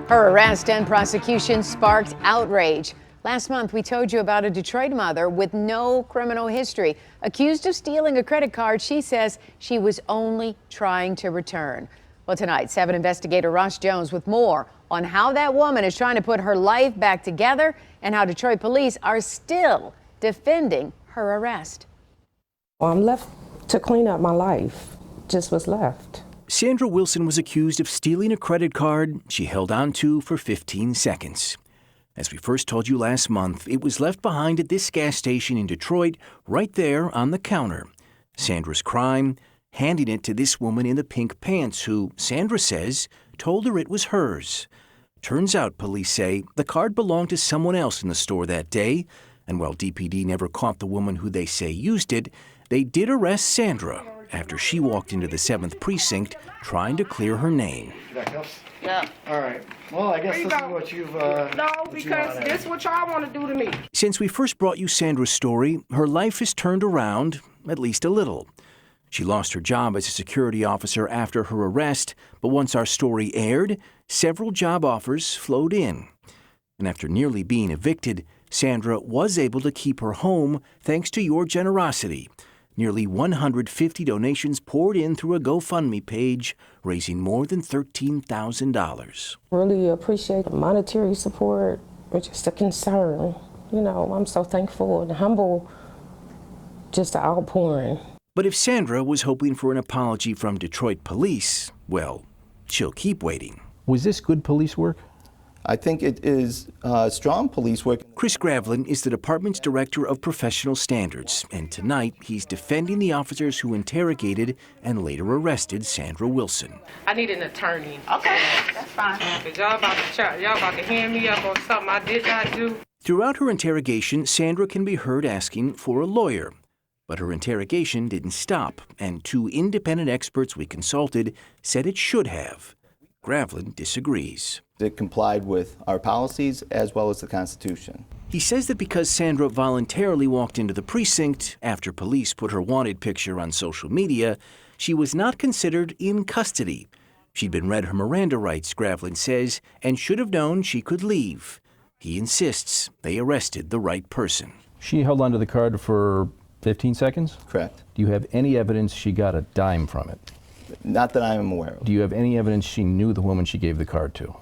Her arrest and prosecution sparked outrage. Last month, we told you about a Detroit mother with no criminal history, accused of stealing a credit card she says she was only trying to return. Well, tonight, 7 investigator Ross Jones with more on how that woman is trying to put her life back together and how Detroit police are still defending her arrest. Well, I'm left to clean up my life. Just was left. Sandra Wilson was accused of stealing a credit card she held on to for 15 seconds. As we first told you last month, it was left behind at this gas station in Detroit, right there on the counter. Sandra's crime, handing it to this woman in the pink pants who, Sandra says, told her it was hers. Turns out, police say, the card belonged to someone else in the store that day, and while DPD never caught the woman who they say used it, they did arrest Sandra after she walked into the 7th precinct trying to clear her name. Yeah. All right. Well, I guess this is what you've... No, because this is what y'all want to do to me. Since we first brought you Sandra's story, her life has turned around, at least a little. She lost her job as a security officer after her arrest, but once our story aired, several job offers flowed in. And after nearly being evicted, Sandra was able to keep her home thanks to your generosity. Nearly 150 donations poured in through a GoFundMe page, raising more than $13,000. Really appreciate the monetary support, which is a concern. You know, I'm so thankful and humble, just the outpouring. But if Sandra was hoping for an apology from Detroit police, well, she'll keep waiting. Was this good police work? I think it is strong police work. Chris Gravlin is the department's director of professional standards, and tonight he's defending the officers who interrogated and later arrested Sandra Wilson. I need an attorney. Okay, that's fine. Because y'all about to hand me up on something I did not do. Throughout her interrogation, Sandra can be heard asking for a lawyer. But her interrogation didn't stop, and 2 independent experts we consulted said it should have. Gravlin disagrees. It complied with our policies as well as the Constitution. He says that because Sandra voluntarily walked into the precinct after police put her wanted picture on social media, she was not considered in custody. She'd been read her Miranda rights, Gravlin says, and should have known she could leave. He insists they arrested the right person. She held onto the card for 15 seconds? Correct. Do you have any evidence she got a dime from it? Not that I am aware of. Do you have any evidence she knew the woman she gave the card to?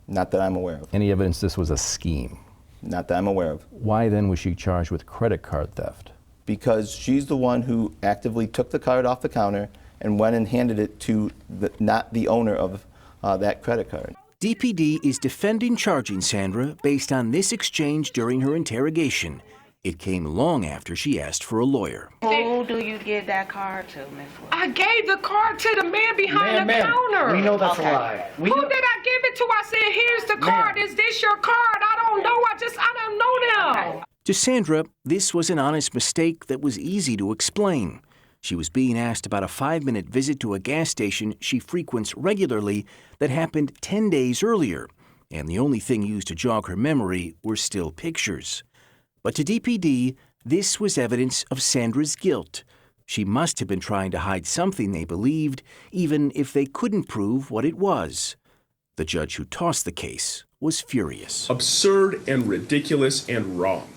Not that I'm aware of. Any evidence this was a scheme? Not that I'm aware of. Why then was she charged with credit card theft? Because she's the one who actively took the card off the counter and went and handed it to not the owner of that credit card. DPD is defending charging Sandra based on this exchange during her interrogation. It came long after she asked for a lawyer. Who do you give that card to, Miss Wilson? I gave the card to the man behind the counter. We know that's Okay. a lie. Who did I give it to? I said, here's the card. Is this your card? I don't know. I don't know them. To Sandra, this was an honest mistake that was easy to explain. She was being asked about a 5-minute visit to a gas station she frequents regularly that happened 10 days earlier, and the only thing used to jog her memory were still pictures. But to DPD, this was evidence of Sandra's guilt. She must have been trying to hide something they believed, even if they couldn't prove what it was. The judge who tossed the case was furious. Absurd and ridiculous and wrong.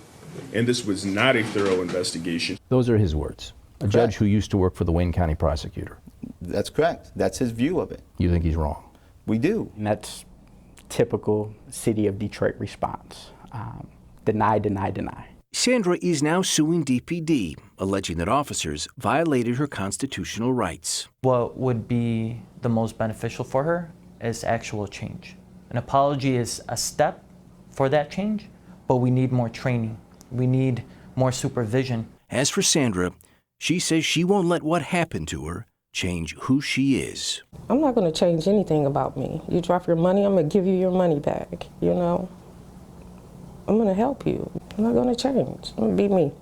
And this was not a thorough investigation. Those are his words. A judge who used to work for the Wayne County prosecutor. That's correct. That's his view of it. You think he's wrong? We do. And that's typical City of Detroit response. Deny, deny, deny. Sandra is now suing DPD, alleging that officers violated her constitutional rights. What would be the most beneficial for her is actual change. An apology is a step for that change, but we need more training. We need more supervision. As for Sandra, she says she won't let what happened to her change who she is. I'm not going to change anything about me. You drop your money, I'm going to give you your money back, you know. I'm going to help you. I'm not going to change. I'm going to be me.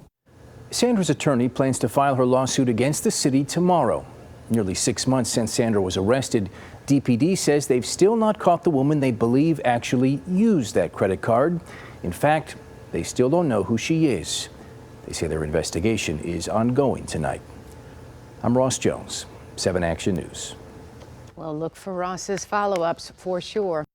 Sandra's attorney plans to file her lawsuit against the city tomorrow. Nearly 6 months since Sandra was arrested, DPD says they've still not caught the woman they believe actually used that credit card. In fact, they still don't know who she is. They say their investigation is ongoing tonight. I'm Ross Jones, 7 Action News. Well, look for Ross's follow-ups for sure.